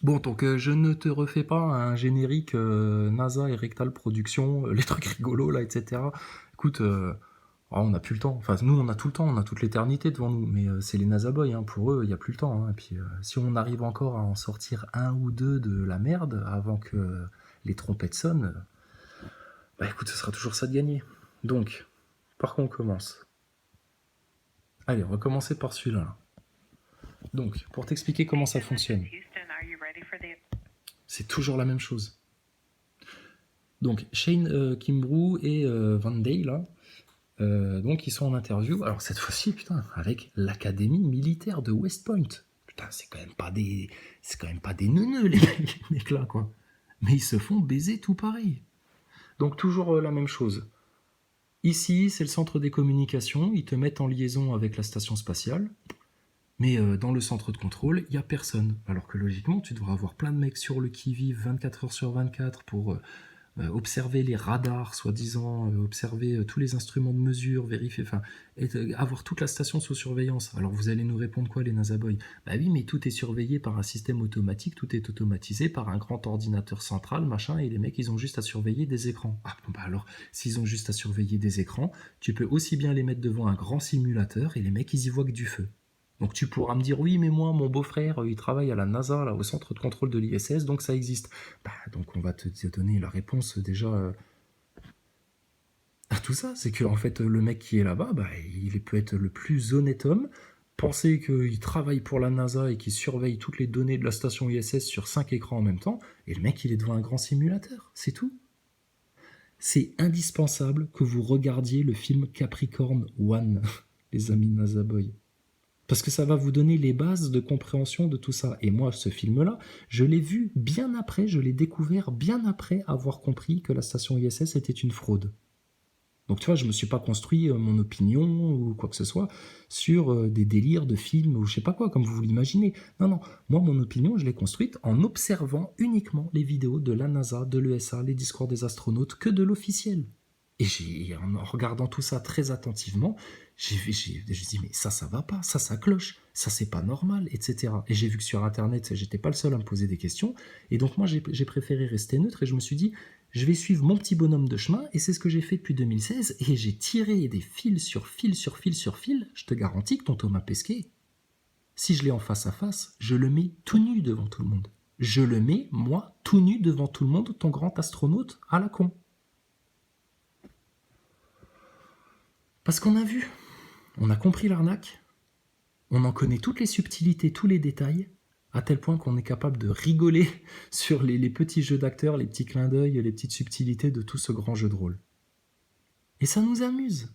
Bon, donc je ne te refais pas un générique NASA et Rectal Production, les trucs rigolos là, etc. Écoute, on n'a plus le temps. Enfin, nous, on a tout le temps, on a toute l'éternité devant nous. Mais c'est les NASA Boys, hein, pour eux, il n'y a plus le temps. Hein. Et puis, si on arrive encore à en sortir un ou deux de la merde avant que les trompettes sonnent, bah écoute, ce sera toujours ça de gagner. Donc, par quoi on commence? Allez, on va commencer par celui-là. Donc, pour t'expliquer comment ça fonctionne, c'est toujours la même chose. Donc, Shane Kimbrough et Van Day, là, donc ils sont en interview, alors cette fois-ci, putain, avec l'Académie militaire de West Point. Putain, c'est quand même pas des neuneux, les mecs là, quoi. Mais ils se font baiser tout pareil. Donc, toujours la même chose. Ici, c'est le centre des communications, ils te mettent en liaison avec la station spatiale. Mais dans le centre de contrôle, il n'y a personne. Alors que logiquement, tu devrais avoir plein de mecs sur le qui-vive 24 heures sur 24 pour observer les radars, soi-disant, observer tous les instruments de mesure, vérifier, enfin, avoir toute la station sous surveillance. Alors vous allez nous répondre quoi, les NASA Boys? Bah oui, mais tout est surveillé par un système automatique, tout est automatisé par un grand ordinateur central, machin, et les mecs, ils ont juste à surveiller des écrans. Ah bon, bah alors, s'ils ont juste à surveiller des écrans, tu peux aussi bien les mettre devant un grand simulateur, et les mecs, ils y voient que du feu. Donc tu pourras me dire, oui, mais moi, mon beau-frère, il travaille à la NASA, là, au centre de contrôle de l'ISS, donc ça existe. Bah, donc on va te donner la réponse déjà à tout ça. C'est que en fait, le mec qui est là-bas, bah, il peut être le plus honnête homme, penser qu'il travaille pour la NASA et qu'il surveille toutes les données de la station ISS sur 5 écrans en même temps, et le mec, il est devant un grand simulateur. C'est tout. C'est indispensable que vous regardiez le film Capricorn One, les amis NASA Boy. Parce que ça va vous donner les bases de compréhension de tout ça. Et moi, ce film-là, je l'ai vu bien après, je l'ai découvert bien après avoir compris que la station ISS était une fraude. Donc tu vois, je ne me suis pas construit mon opinion ou quoi que ce soit sur des délires de films ou je sais pas quoi, comme vous l'imaginez. Non, non, moi, mon opinion, je l'ai construite en observant uniquement les vidéos de la NASA, de l'ESA, les discours des astronautes, que de l'officiel. Et en regardant tout ça très attentivement, j'ai dit, mais ça va pas, ça cloche, ça c'est pas normal, etc. Et j'ai vu que sur Internet, j'étais pas le seul à me poser des questions, et donc moi j'ai préféré rester neutre, et je me suis dit, je vais suivre mon petit bonhomme de chemin, et c'est ce que j'ai fait depuis 2016, et j'ai tiré des fils sur fils sur fils sur fils, je te garantis que ton Thomas Pesquet, si je l'ai en face à face, je le mets tout nu devant tout le monde. Je le mets, moi, tout nu devant tout le monde, ton grand astronaute à la con. Parce qu'on a vu, on a compris l'arnaque, on en connaît toutes les subtilités, tous les détails, à tel point qu'on est capable de rigoler sur les petits jeux d'acteurs, les petits clins d'œil, les petites subtilités de tout ce grand jeu de rôle. Et ça nous amuse.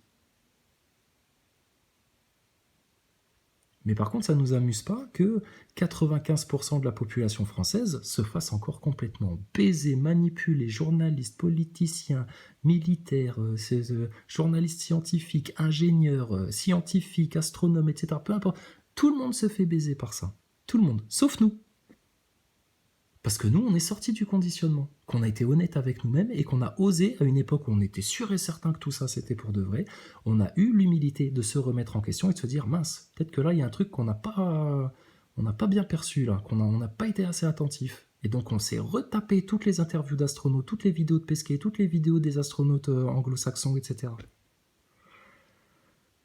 Mais par contre, ça ne nous amuse pas que 95% de la population française se fasse encore complètement baiser, manipuler, journalistes, politiciens, militaires, journalistes scientifiques, ingénieurs, scientifiques, astronomes, etc. Peu importe. Tout le monde se fait baiser par ça. Tout le monde. Sauf nous. Parce que nous, on est sortis du conditionnement, qu'on a été honnête avec nous-mêmes et qu'on a osé, à une époque où on était sûr et certain que tout ça c'était pour de vrai, on a eu l'humilité de se remettre en question et de se dire, mince, peut-être que là il y a un truc qu'on n'a pas bien perçu, là, on n'a pas été assez attentif. Et donc on s'est retapé toutes les interviews d'astronautes, toutes les vidéos de Pesquet, toutes les vidéos des astronautes anglo-saxons, etc.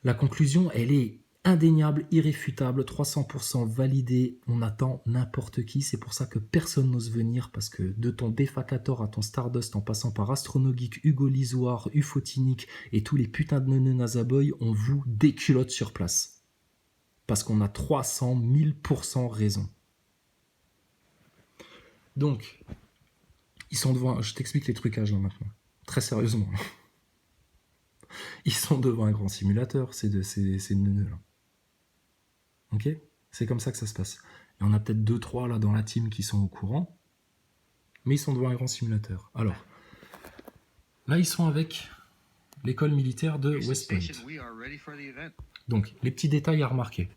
La conclusion, elle est indéniable, irréfutable, 300% validé, on attend n'importe qui, c'est pour ça que personne n'ose venir, parce que de ton Défacator à ton Stardust, en passant par Astronogeek, Hugo Lisoire, Ufotinique et tous les putains de neuneux Nazaboy, on vous déculotte sur place. Parce qu'on a 300 000% raison. Donc, ils sont devant, je t'explique les trucages là maintenant, très sérieusement. Ils sont devant un grand simulateur, ces neuneux là. Ok ? C'est comme ça que ça se passe. Il y en a peut-être 2-3 là dans la team qui sont au courant, mais ils sont devant un grand simulateur. Alors, là ils sont avec l'école militaire de West Point. Donc, les petits détails à remarquer.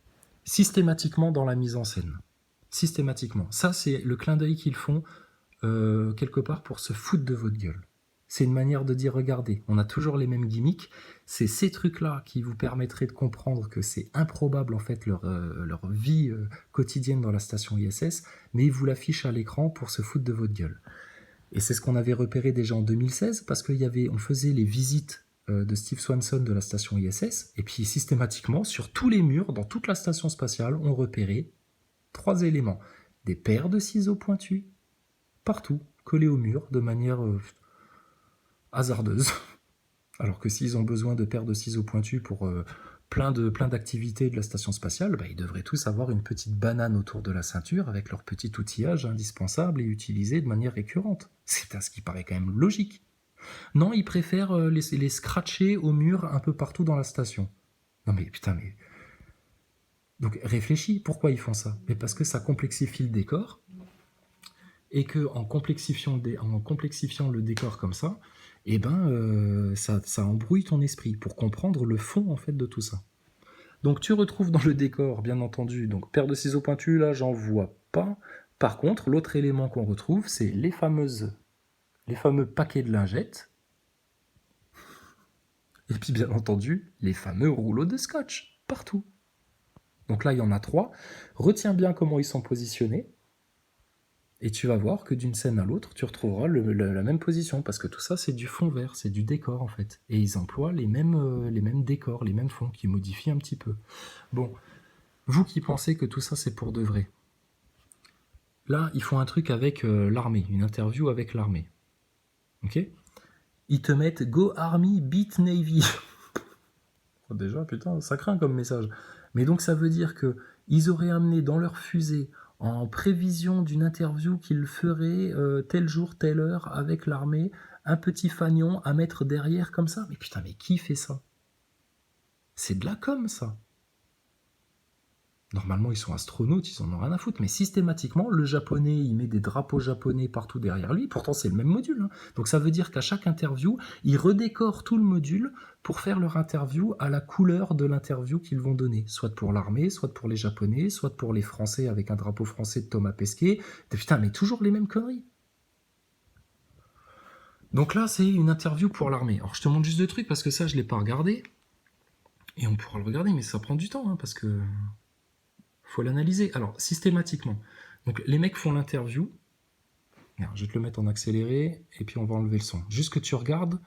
Systématiquement dans la mise en scène. Systématiquement. Ça, c'est le clin d'œil qu'ils font quelque part pour se foutre de votre gueule. C'est une manière de dire, regardez, on a toujours les mêmes gimmicks. C'est ces trucs-là qui vous permettraient de comprendre que c'est improbable en fait leur vie quotidienne dans la station ISS, mais ils vous l'affichent à l'écran pour se foutre de votre gueule. Et c'est ce qu'on avait repéré déjà en 2016 parce on faisait les visites de Steve Swanson de la station ISS, et puis systématiquement, sur tous les murs, dans toute la station spatiale, on repérait 3 éléments. Des paires de ciseaux pointus, partout, collés au mur, de manière hasardeuse. Alors que s'ils ont besoin de paires de ciseaux pointus pour plein d'activités de la station spatiale, ils devraient tous avoir une petite banane autour de la ceinture avec leur petit outillage indispensable et utilisé de manière récurrente. C'est ce qui paraît quand même logique. Non, ils préfèrent les scratcher au mur un peu partout dans la station. Non mais putain, mais... Donc réfléchis, pourquoi ils font ça? Mais parce que ça complexifie le décor, et que en complexifiant le décor comme ça, ça embrouille ton esprit pour comprendre le fond en fait de tout ça. Donc tu retrouves dans le décor, bien entendu, donc paire de ciseaux pointus, là j'en vois pas. Par contre, l'autre élément qu'on retrouve, c'est les fameux paquets de lingettes, et puis bien entendu, les fameux rouleaux de scotch, partout. Donc là, il y en a 3. Retiens bien comment ils sont positionnés, et tu vas voir que d'une scène à l'autre, tu retrouveras la même position, parce que tout ça, c'est du fond vert, c'est du décor, en fait. Et ils emploient les mêmes décors, les mêmes fonds, qui modifient un petit peu. Bon, vous qui pensez que tout ça, c'est pour de vrai. Là, ils font un truc avec l'armée, une interview avec l'armée. Ok ? Ils te mettent « Go Army, beat Navy ». Déjà, putain, ça craint comme message. Mais donc, ça veut dire qu'ils auraient amené dans leur fusée, en prévision d'une interview qu'ils feraient tel jour, telle heure, avec l'armée, un petit fanion à mettre derrière comme ça. Mais putain, mais qui fait ça? C'est de la com, ça. Normalement, ils sont astronautes, ils en ont rien à foutre, mais systématiquement, le japonais, il met des drapeaux japonais partout derrière lui, pourtant c'est le même module. Hein. Donc ça veut dire qu'à chaque interview, ils redécorent tout le module pour faire leur interview à la couleur de l'interview qu'ils vont donner, soit pour l'armée, soit pour les japonais, soit pour les français avec un drapeau français de Thomas Pesquet. Putain, mais toujours les mêmes conneries. Donc là, c'est une interview pour l'armée. Alors je te montre juste 2 trucs parce que ça, je ne l'ai pas regardé. Et on pourra le regarder, mais ça prend du temps, hein, parce que... faut l'analyser. Alors, systématiquement. Donc, les mecs font l'interview. Je vais te le mettre en accéléré, et puis on va enlever le son. Juste que tu regardes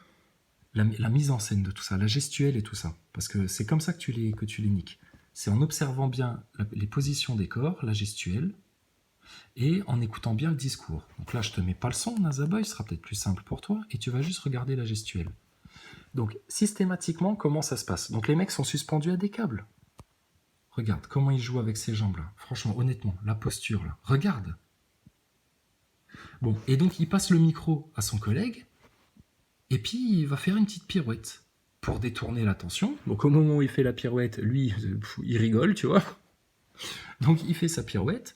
la mise en scène de tout ça, la gestuelle et tout ça. Parce que c'est comme ça que tu les niques. C'est en observant bien les positions des corps, la gestuelle, et en écoutant bien le discours. Donc là, je te mets pas le son, Nazaboy, ce sera peut-être plus simple pour toi, et tu vas juste regarder la gestuelle. Donc, systématiquement, comment ça se passe? Donc, les mecs sont suspendus à des câbles. Regarde comment il joue avec ses jambes là. Franchement, honnêtement, la posture là. Regarde. Bon, et donc il passe le micro à son collègue, et puis il va faire une petite pirouette pour détourner l'attention. Donc au moment où il fait la pirouette, lui, il rigole, tu vois. Donc il fait sa pirouette,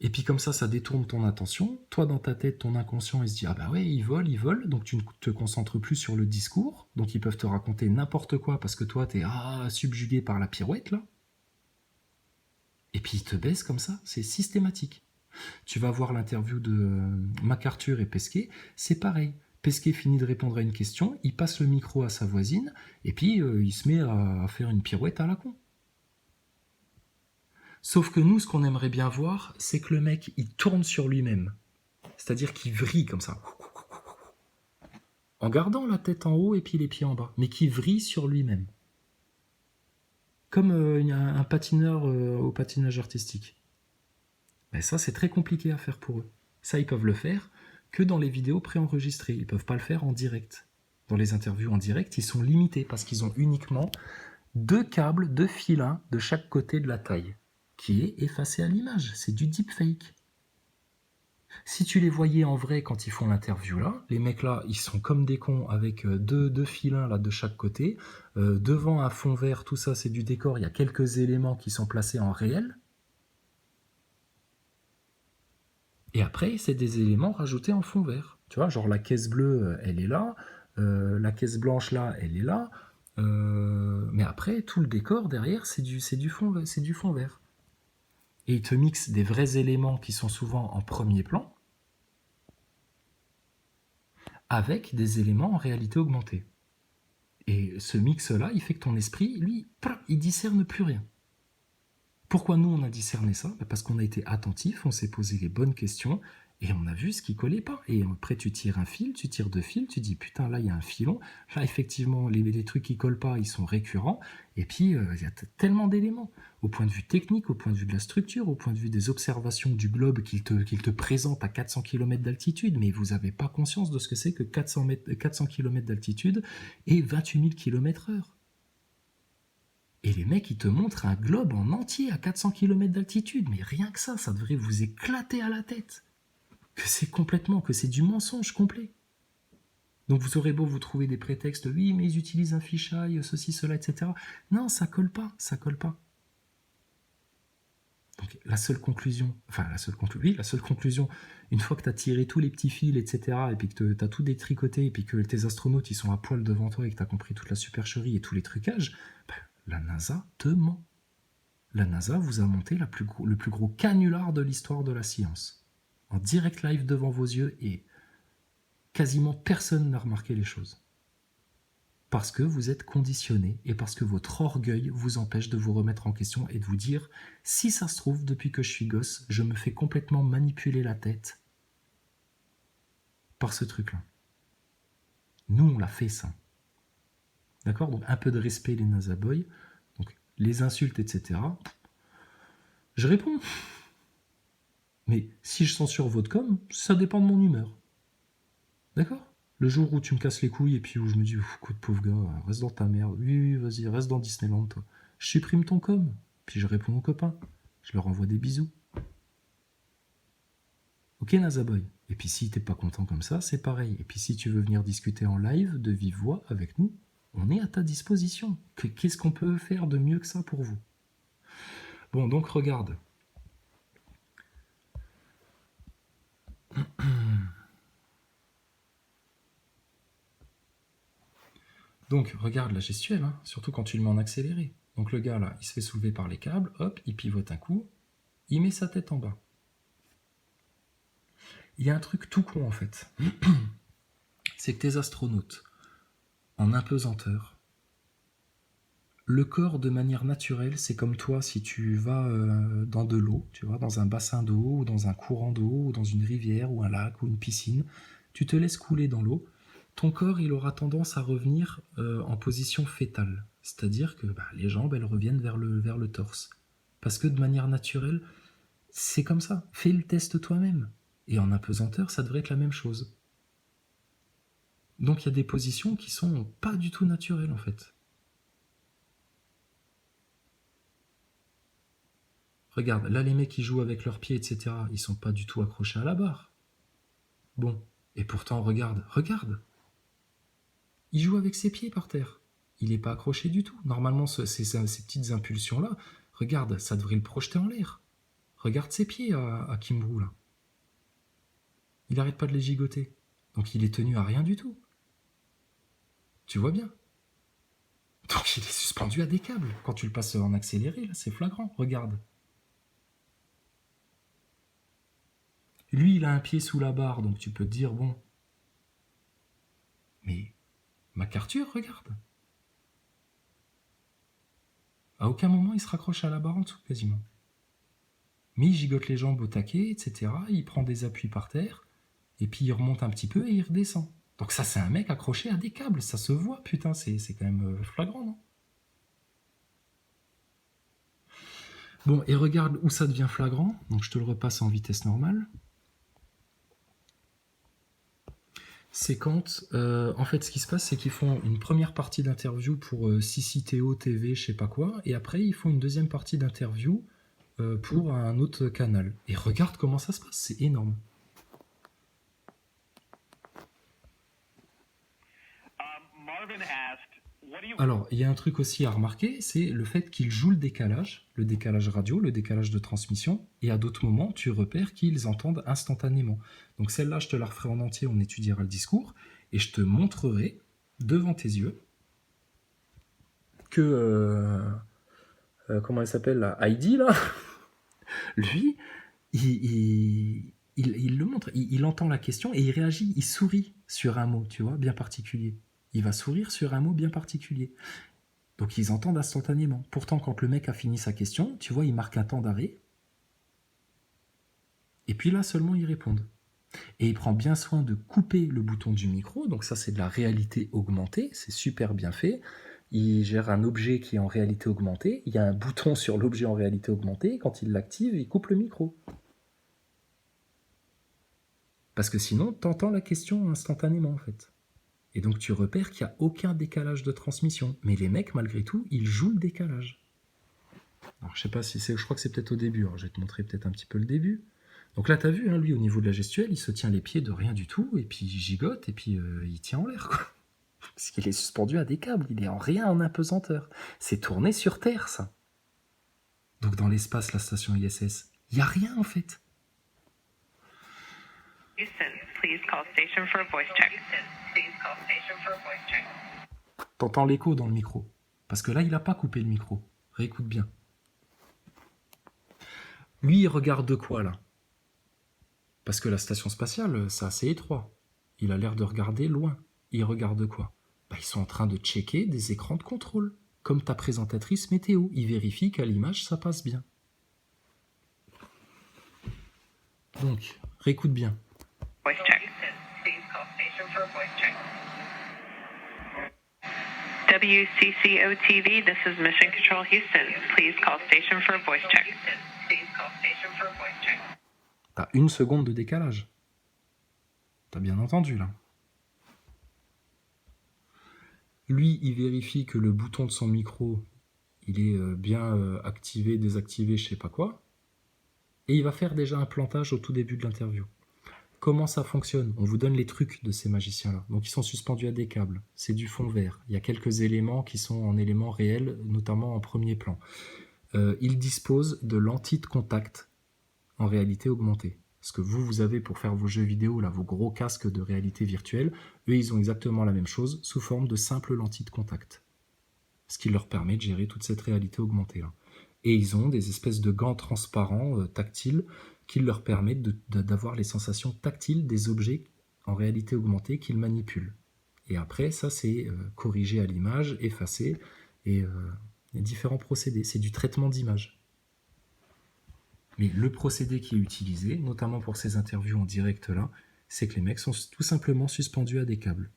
et puis comme ça détourne ton attention. Toi, dans ta tête, ton inconscient, il se dit, ah bah ouais, il vole, donc tu ne te concentres plus sur le discours. Donc ils peuvent te raconter n'importe quoi, parce que toi, t'es subjugué par la pirouette là. Et puis il te baisse comme ça, c'est systématique. Tu vas voir l'interview de MacArthur et Pesquet, c'est pareil. Pesquet finit de répondre à une question, il passe le micro à sa voisine, et puis il se met à faire une pirouette à la con. Sauf que nous, ce qu'on aimerait bien voir, c'est que le mec, il tourne sur lui-même. C'est-à-dire qu'il vrille comme ça. En gardant la tête en haut et puis les pieds en bas, mais qui vrille sur lui-même. Comme un patineur au patinage artistique. Ben ça, c'est très compliqué à faire pour eux. Ça, ils peuvent le faire que dans les vidéos préenregistrées. Ils ne peuvent pas le faire en direct. Dans les interviews en direct, ils sont limités parce qu'ils ont uniquement 2 câbles, 2 filins de chaque côté de la taille, qui est effacé à l'image. C'est du deepfake. Si tu les voyais en vrai quand ils font l'interview là, les mecs là, ils sont comme des cons avec deux filins là de chaque côté. Devant un fond vert, tout ça c'est du décor, il y a quelques éléments qui sont placés en réel. Et après, c'est des éléments rajoutés en fond vert. Tu vois, genre la caisse bleue, elle est là. La caisse blanche là, elle est là. Mais après, tout le décor derrière, c'est du fond vert. Et ils te mixent des vrais éléments qui sont souvent en premier plan, avec des éléments en réalité augmentée. Et ce mix-là, il fait que ton esprit, lui, il discerne plus rien. Pourquoi nous, on a discerné ça? Parce qu'on a été attentif, on s'est posé les bonnes questions, et on a vu ce qui collait pas. Et après, tu tires un fil, tu tires deux fils, tu dis putain, là, il y a un filon. Là, effectivement, les trucs qui collent pas, ils sont récurrents. Et puis, il y a tellement d'éléments. Au point de vue technique, au point de vue de la structure, au point de vue des observations du globe qu'il te présente à 400 km d'altitude. Mais vous n'avez pas conscience de ce que c'est que 400 km d'altitude et 28 000 km/h. Et les mecs, ils te montrent un globe en entier à 400 km d'altitude. Mais rien que ça devrait vous éclater à la tête. Que c'est du mensonge complet. Donc vous aurez beau vous trouver des prétextes, oui, mais ils utilisent un fisheye, ceci, cela, etc. Non, ça colle pas, ça colle pas. Donc la seule conclusion, une fois que tu as tiré tous les petits fils, etc., et puis que tu as tout détricoté, et puis que tes astronautes, ils sont à poil devant toi, et que tu as compris toute la supercherie et tous les trucages, la NASA te ment. La NASA vous a monté le plus gros canular de l'histoire de la science. En direct live devant vos yeux, et quasiment personne n'a remarqué les choses. Parce que vous êtes conditionné et parce que votre orgueil vous empêche de vous remettre en question et de vous dire « Si ça se trouve, depuis que je suis gosse, je me fais complètement manipuler la tête par ce truc-là. » Nous, on l'a fait, ça. D'accord? Donc un peu de respect, les NASA boys. Donc les insultes, etc. Je réponds. Mais si je censure votre com, ça dépend de mon humeur. D'accord? Le jour où tu me casses les couilles et puis où je me dis, coup de pauvre gars, reste dans ta merde. Oui, vas-y, reste dans Disneyland, toi. Je supprime ton com. Puis je réponds aux copains. Je leur envoie des bisous. Ok, Nazaboy. Et puis si t'es pas content comme ça, c'est pareil. Et puis si tu veux venir discuter en live, de vive voix, avec nous, on est à ta disposition. Qu'est-ce qu'on peut faire de mieux que ça pour vous? Bon, donc regarde. Donc, regarde la gestuelle, hein, surtout quand tu le mets en accéléré. Donc le gars, là, il se fait soulever par les câbles, hop, il pivote un coup, il met sa tête en bas. Il y a un truc tout con, en fait. C'est que tes astronautes, en apesanteur, le corps, de manière naturelle, c'est comme toi si tu vas dans de l'eau, tu vois, dans un bassin d'eau, ou dans un courant d'eau, ou dans une rivière, ou un lac, ou une piscine. Tu te laisses couler dans l'eau. Ton corps, il aura tendance à revenir en position fétale. C'est-à-dire que les jambes, elles reviennent vers le torse. Parce que de manière naturelle, c'est comme ça. Fais le test toi-même. Et en apesanteur, ça devrait être la même chose. Donc il y a des positions qui sont pas du tout naturelles, en fait. Regarde, là, les mecs qui jouent avec leurs pieds, etc., ils sont pas du tout accrochés à la barre. Bon. Et pourtant, regarde. Il joue avec ses pieds par terre. Il n'est pas accroché du tout. Normalement, ces petites impulsions-là, regarde, ça devrait le projeter en l'air. Regarde ses pieds à Kimbrough, là. Il n'arrête pas de les gigoter. Donc il est tenu à rien du tout. Tu vois bien. Donc il est suspendu à des câbles. Quand tu le passes en accéléré, là, c'est flagrant. Regarde. Lui, il a un pied sous la barre, donc tu peux te dire, bon. Mais MacArthur, regarde. À aucun moment, il se raccroche à la barre en dessous, quasiment. Mais il gigote les jambes au taquet, etc. Il prend des appuis par terre, et puis il remonte un petit peu et il redescend. Donc ça, c'est un mec accroché à des câbles, ça se voit, putain, c'est quand même flagrant, non? Bon, et regarde où ça devient flagrant, donc je te le repasse en vitesse normale. C'est quand, en fait, ce qui se passe, c'est qu'ils font une première partie d'interview pour CCTO TV, je sais pas quoi, et après, ils font une deuxième partie d'interview pour un autre canal. Et regarde comment ça se passe, c'est énorme. Alors, il y a un truc aussi à remarquer, c'est le fait qu'ils jouent le décalage radio, le décalage de transmission, et à d'autres moments, tu repères qu'ils entendent instantanément. Donc celle-là, je te la referai en entier, on étudiera le discours, et je te montrerai, devant tes yeux, que... comment elle s'appelle, là, Heidi, là. Lui, il le montre, il entend la question et il réagit, il sourit sur un mot, tu vois, bien particulier. Il va sourire sur un mot bien particulier. Donc ils entendent instantanément. Pourtant, quand le mec a fini sa question, tu vois, il marque un temps d'arrêt. Et puis là seulement, ils répondent. Et il prend bien soin de couper le bouton du micro. Donc ça, c'est de la réalité augmentée. C'est super bien fait. Il gère un objet qui est en réalité augmentée. Il y a un bouton sur l'objet en réalité augmentée. Quand il l'active, il coupe le micro. Parce que sinon, tu entends la question instantanément, en fait. Et donc, tu repères qu'il n'y a aucun décalage de transmission. Mais les mecs, malgré tout, ils jouent le décalage. Alors, je sais pas si c'est... Je crois que c'est peut-être au début. Alors, je vais te montrer peut-être un petit peu le début. Donc là, tu as vu, hein, lui, au niveau de la gestuelle, il se tient les pieds de rien du tout, et puis il gigote, et puis il tient en l'air, quoi. Parce qu'il est suspendu à des câbles, il est en rien en apesanteur. C'est tourné sur Terre, ça. Donc dans l'espace, la station ISS, il n'y a rien, en fait. Houston, please call station for a voice check. T'entends l'écho dans le micro. Parce que là, il n'a pas coupé le micro. Réécoute bien. Lui, il regarde de quoi, là? Parce que la station spatiale, c'est assez étroit. Il a l'air de regarder loin. Il regarde quoi? Ils sont en train de checker des écrans de contrôle. Comme ta présentatrice météo. Il vérifie qu'à l'image, ça passe bien. Donc, réécoute bien. Voice check. Please call station for a voice check. WCCO-TV, this is Mission Control Houston. Please call station for a voice check. T'as 1 seconde de décalage. T'as bien entendu, là. Lui, il vérifie que le bouton de son micro, il est bien activé, désactivé, je sais pas quoi. Et il va faire déjà un plantage au tout début de l'interview. Comment ça fonctionne? On vous donne les trucs de ces magiciens-là. Donc ils sont suspendus à des câbles. C'est du fond vert. Il y a quelques éléments qui sont en éléments réels, notamment en premier plan. Ils disposent de lentilles de contact en réalité augmentée. Ce que vous avez pour faire vos jeux vidéo, là, vos gros casques de réalité virtuelle, eux, ils ont exactement la même chose sous forme de simples lentilles de contact. Ce qui leur permet de gérer toute cette réalité augmentée-là. Et ils ont des espèces de gants transparents, tactiles, qui leur permettent d'avoir les sensations tactiles des objets en réalité augmentée qu'ils manipulent. Et après, ça, c'est corrigé à l'image, effacé, et il y a différents procédés. C'est du traitement d'image. Mais le procédé qui est utilisé, notamment pour ces interviews en direct là, c'est que les mecs sont tout simplement suspendus à des câbles.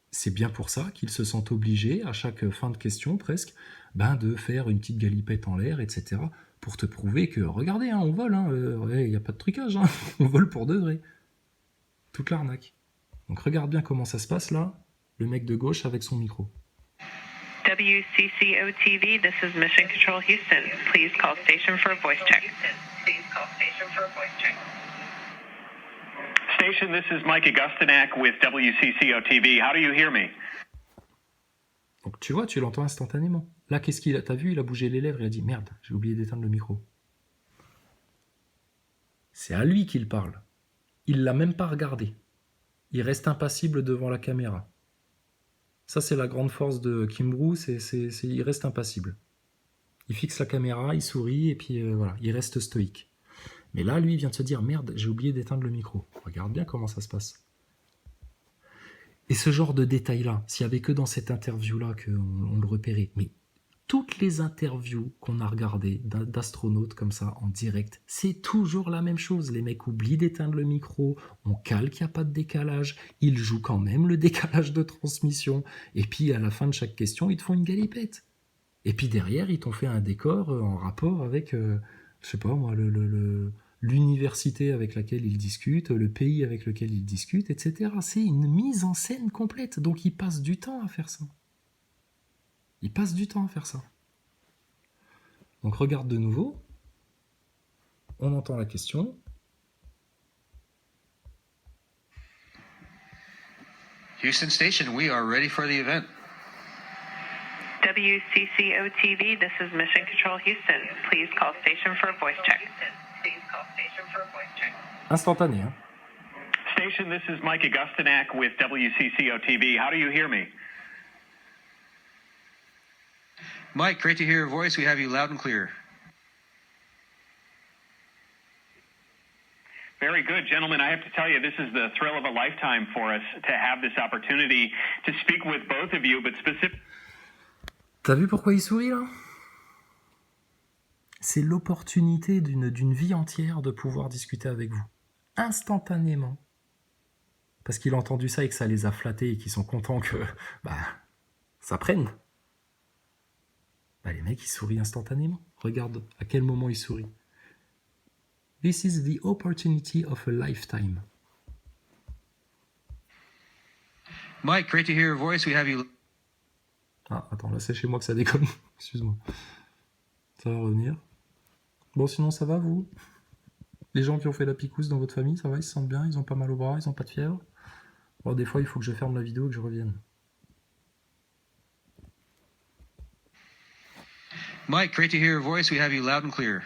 C'est bien pour ça qu'ils se sentent obligés, à chaque fin de question presque, de faire une petite galipette en l'air, etc. pour te prouver que, regardez, hein, on vole, il n'y a pas de trucage, hein, on vole pour de vrai. Toute l'arnaque. Donc regarde bien comment ça se passe là, le mec de gauche avec son micro. WCCO-TV, this is Mission Control Houston. Please call station for a voice check. Station, this is Mike Augustinac with WCCO-TV. How do you hear me? Donc tu vois, tu l'entends instantanément. Là, qu'est-ce qu'il a? T'as vu, il a bougé les lèvres, il a dit « Merde, j'ai oublié d'éteindre le micro ». C'est à lui qu'il parle. Il l'a même pas regardé. Il reste impassible devant la caméra. Ça, c'est la grande force de Kimbrough, il reste impassible. Il fixe la caméra, il sourit, et puis voilà, il reste stoïque. Mais là, lui, il vient de se dire « Merde, j'ai oublié d'éteindre le micro ». Regarde bien comment ça se passe. Et ce genre de détails-là, s'il n'y avait que dans cette interview-là qu'on le repérait, mais toutes les interviews qu'on a regardées d'astronautes comme ça, en direct, c'est toujours la même chose. Les mecs oublient d'éteindre le micro, on cale qu'il n'y a pas de décalage, ils jouent quand même le décalage de transmission, et puis à la fin de chaque question, ils te font une galipette. Et puis derrière, ils t'ont fait un décor en rapport avec, je sais pas moi, l'université avec laquelle ils discutent, le pays avec lequel ils discutent, etc. C'est une mise en scène complète, donc ils passent du temps à faire ça. Ils passent du temps à faire ça. Donc regarde de nouveau. On entend la question. Houston Station, we are ready for the event. WCCO-TV, this is Mission Control Houston. Please call station for a voice check. Instantané, hein? Station, this is Mike Augustinac with WCCO-TV. How do you hear me? Mike, great to hear your voice. We have you loud and clear. Very good, gentlemen. I have to tell you, this is the thrill of a lifetime for us to have this opportunity to speak with both of you, but specifically. T'as vu pourquoi il sourit là? C'est l'opportunité d'une vie entière de pouvoir discuter avec vous. Instantanément. Parce qu'il a entendu ça et que ça les a flattés et qu'ils sont contents que ça prenne. Les mecs, ils sourient instantanément. Regarde à quel moment ils sourient. This is the opportunity of a lifetime. Mike, great to hear your voice. We have you. Ah, attends, là c'est chez moi que ça déconne. Excuse-moi. Ça va revenir. Bon, sinon ça va, vous? Les gens qui ont fait la picouse dans votre famille, ça va? Ils se sentent bien? Ils ont pas mal au bras? Ils ont pas de fièvre? Bon, des fois, il faut que je ferme la vidéo et que je revienne. Mike, great to hear your voice. We have you loud and clear.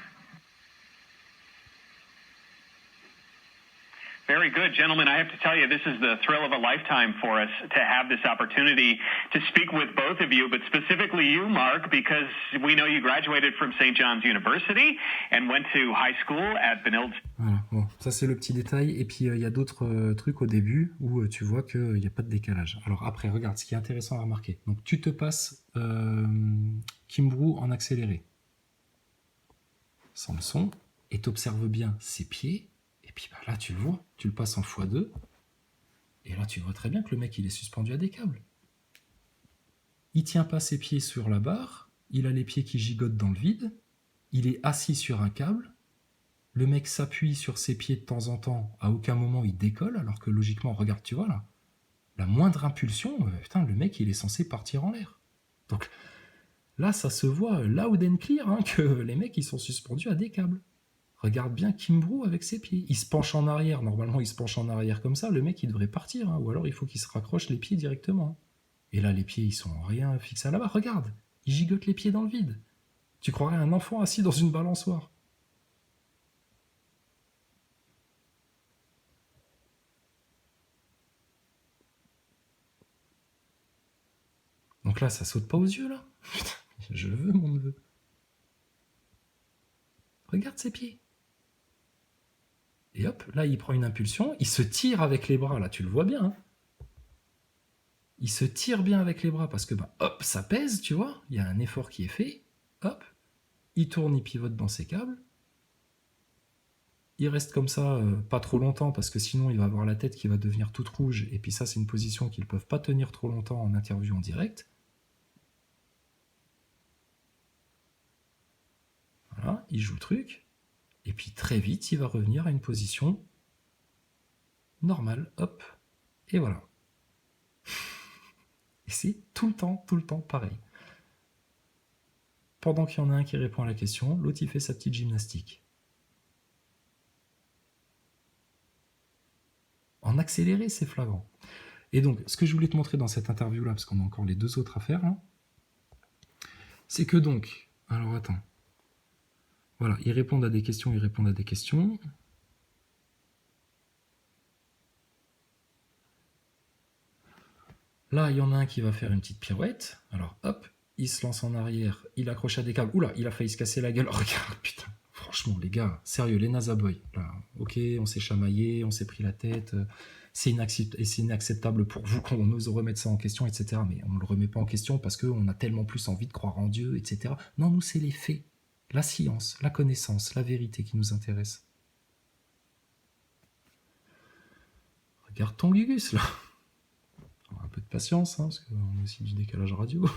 Very good, gentlemen. I have to tell you, this is the thrill of a lifetime for us to have this opportunity to speak with both of you, but specifically you, Mark, because we know you graduated from St. John's University and went to high school at Benilde. Voilà, bon, ça c'est le petit détail. Et puis il y a d'autres trucs au début où tu vois qu'il n'y a pas de décalage. Alors après, regarde, ce qui est intéressant à remarquer. Donc tu te passes Kimbrough en accéléré, sans le son, et tu observes bien ses pieds. Et puis là, tu le vois, tu le passes en x2. Et là, tu vois très bien que le mec, il est suspendu à des câbles. Il tient pas ses pieds sur la barre, il a les pieds qui gigotent dans le vide, il est assis sur un câble, le mec s'appuie sur ses pieds de temps en temps, à aucun moment il décolle, alors que logiquement, regarde, tu vois là, la moindre impulsion, le mec, il est censé partir en l'air. Donc là, ça se voit loud and clear que les mecs, ils sont suspendus à des câbles. Regarde bien Kimbrough avec ses pieds. Il se penche en arrière. Normalement, il se penche en arrière comme ça. Le mec, il devrait partir. Ou alors, il faut qu'il se raccroche les pieds directement. Et là, les pieds, ils sont rien fixés à la barre. Regarde, il gigote les pieds dans le vide. Tu croirais un enfant assis dans une balançoire. Donc là, ça saute pas aux yeux, là. Putain, je veux mon neveu. Regarde ses pieds. Et hop, là, il prend une impulsion, il se tire avec les bras, là, tu le vois bien. Il se tire bien avec les bras parce que, hop, ça pèse, tu vois, il y a un effort qui est fait, hop, il tourne, il pivote dans ses câbles, il reste comme ça pas trop longtemps parce que sinon, il va avoir la tête qui va devenir toute rouge, et puis ça, c'est une position qu'ils ne peuvent pas tenir trop longtemps en interview en direct. Voilà, il joue le truc. Et puis très vite, il va revenir à une position normale. Hop. Et voilà. Et c'est tout le temps pareil. Pendant qu'il y en a un qui répond à la question, l'autre il fait sa petite gymnastique. En accéléré, c'est flagrant. Et donc, ce que je voulais te montrer dans cette interview-là, parce qu'on a encore les deux autres à faire, c'est que donc... Alors attends. Voilà, ils répondent à des questions, Là, il y en a un qui va faire une petite pirouette. Alors, hop, il se lance en arrière, il accroche à des câbles. Oula, il a failli se casser la gueule. Regarde, putain, franchement, les gars, sérieux, les NASA Boys. Là, ok, on s'est chamaillé, on s'est pris la tête. C'est inacceptable pour vous qu'on ose remettre ça en question, etc. Mais on ne le remet pas en question parce qu'on a tellement plus envie de croire en Dieu, etc. Non, nous, c'est les faits. La science, la connaissance, la vérité qui nous intéresse. Regarde ton Gugus, là. Un peu de patience, parce qu'on a aussi du décalage radio.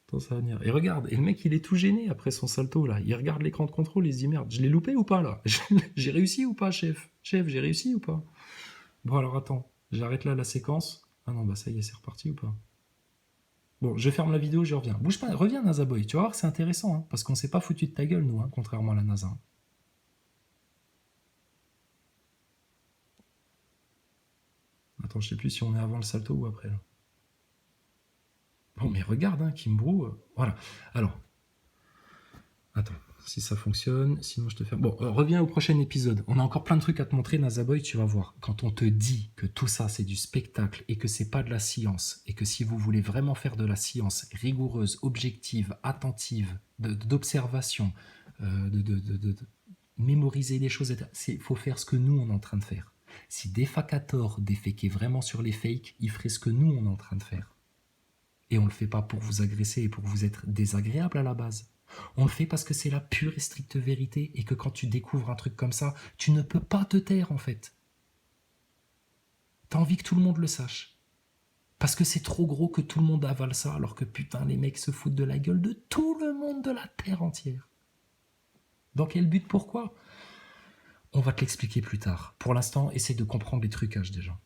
Attends, ça va venir. Et regarde, et le mec, il est tout gêné après son salto, là. Il regarde l'écran de contrôle, il se dit, merde, je l'ai loupé ou pas, là? J'ai réussi ou pas, chef? Chef, j'ai réussi ou pas? Bon, alors attends, j'arrête là la séquence. Ah non, ça y est, c'est reparti ou pas? Bon, je ferme la vidéo, je reviens. Bouge pas, reviens NASA Boy, tu vas voir, c'est intéressant, parce qu'on s'est pas foutu de ta gueule, nous, contrairement à la NASA. Attends, je sais plus si on est avant le salto ou après, là. Bon, mais regarde, Kimbrough, voilà. Alors, attends, si ça fonctionne, sinon je te fais... Bon, reviens au prochain épisode. On a encore plein de trucs à te montrer, NASA Boy, tu vas voir. Quand on te dit que tout ça, c'est du spectacle et que c'est pas de la science, et que si vous voulez vraiment faire de la science rigoureuse, objective, attentive, d'observation, mémoriser les choses. Il faut faire ce que nous, on est en train de faire. Si Defacator déféquait vraiment sur les fakes, il ferait ce que nous, on est en train de faire. Et on ne le fait pas pour vous agresser et pour vous être désagréable à la base. On le fait parce que c'est la pure et stricte vérité et que quand tu découvres un truc comme ça, tu ne peux pas te taire en fait. T'as envie que tout le monde le sache. Parce que c'est trop gros que tout le monde avale ça, alors que putain, les mecs se foutent de la gueule de tout le monde de la terre entière. Dans quel but, pourquoi ? On va te l'expliquer plus tard. Pour l'instant, essaye de comprendre les trucages déjà.